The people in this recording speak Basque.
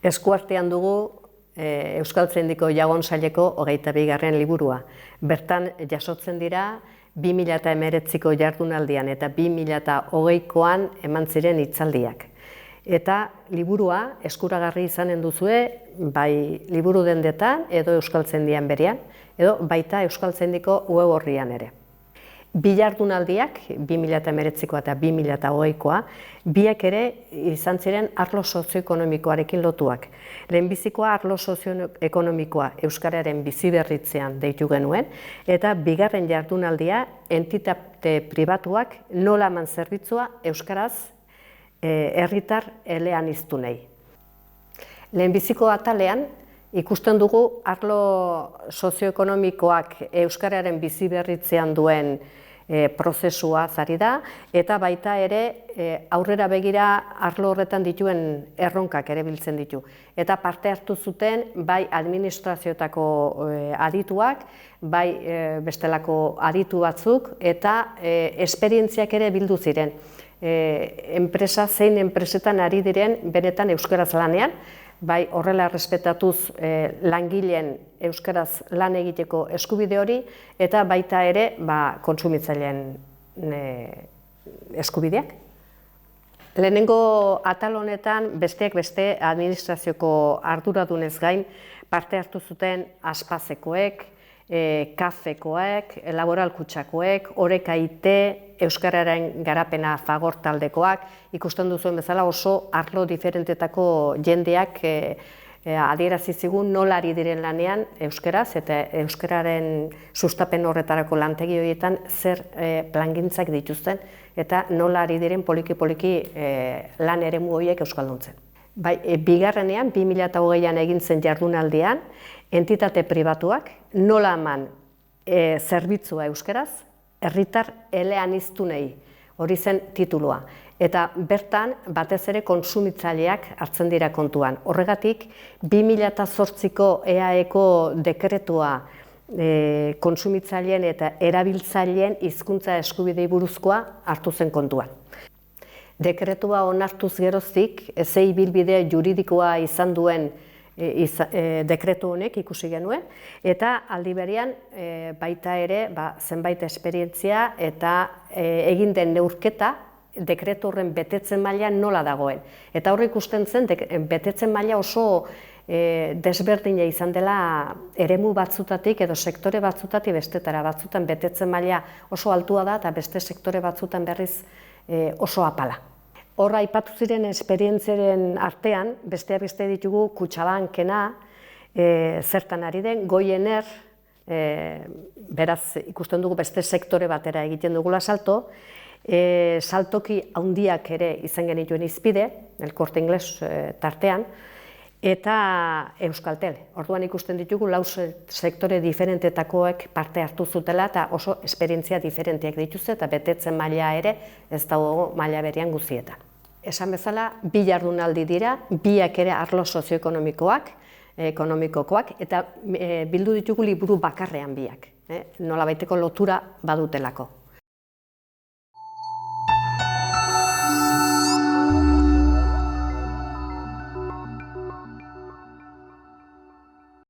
Eskuartean dugu Euskaltzaindiko Jagonsaileko 22. liburua. Bertan jasotzen dira 2019ko jardunaldian eta 2020koan eman ziren hitzaldiak. Eta liburua eskuragarri izanen duzue, bai liburu dendetan edo Euskaltzaindian berean, edo baita Euskaltzaindiko web orrian ere. Bi jardunaldiak, 2019koa eta 2020koa, biak ere izan ziren arlo sozioekonomikoarekin lotuak. Lehenbizikoa arlo sozioekonomikoa euskararen biziberritzean deitu genuen, eta bigarren jardunaldia entitate pribatuak nola eman zerbitzua euskaraz herritar eleaniztunei. Lehenbiziko atalean ikusten dugu arlo sozioekonomikoak euskararen biziberritzean duen prozesua zari da, eta baita ere aurrera begira arlo horretan dituen erronkak ere biltzen ditu. Eta parte hartu zuten bai administrazioetako adituak, bai bestelako aditu batzuk, eta esperientziak ere bildu ziren. Enpresa zein enpresetan ari diren benetan euskaraz lanean, bai horrela errespetatuz langileen euskaraz lan egiteko eskubide hori, eta baita ere kontsumitzaileen eskubideak. Lehenengo atal honetan besteak beste administrazioko arduradunez gain parte hartu zuten Aspazekoek, Kafekoek, Laboral Kutxakoek, Oreka IT, Euskararen garapena Fagor taldekoak, ikusten duzuen bezala oso arlo diferentetako jendeak adierazi zigun nola ari diren lanean euskaraz eta euskararen sustapen horretarako lantegi horietan zer plangintzak dituzten eta nola ari diren poliki-poliki lan eremu horiek euskalduntzen. Bai, bigarrenean, 2020an egin zen jardunaldian, entitate pribatuak nola eman zerbitzua euskaraz, herritar eleaniztunei, hori zen titulua. Eta bertan, batez ere kontsumitzaileak hartzen dira kontuan. Horregatik, 2008ko EAEko dekretua kontsumitzaileen eta erabiltzaileen hizkuntza eskubidei buruzkoa hartu zen kontuan. Dekretua onartuz geroztik, ze ibilbide juridikoa izan duen dekretu honek ikusi genuen, eta aldi berean baita ere zenbait esperientzia eta egin den neurketa dekretu horren betetzen maila nola dagoen. Eta horrek ikusten zen betetzen maila oso desberdina izan dela eremu batzutatik edo sektore batzutatik bestetara. Batzutan betetzen maila oso altua da eta beste sektore batzutan berriz oso apala. Horra aipatu ziren esperientziaren artean, besteak beste ditugu Kutxabankena, zertan ari den, Goiener, beraz ikusten dugu beste sektore batera egiten dugula salto, saltoki handiak ere izan genituen izpide, El Corte Inglés tartean, eta Euskaltel. Orduan ikusten ditugu lau sektore diferentetakoek parte hartu zutela eta oso esperientzia diferenteak dituzte eta betetzen maila ere ez dago maila berean guztietan. Esan bezala, bi jardunaldi dira, biak ere arlo sozioekonomikoak, ekonomikokoak, eta bildu ditugu liburu bakarrean biak, nolabaiteko lotura badutelako.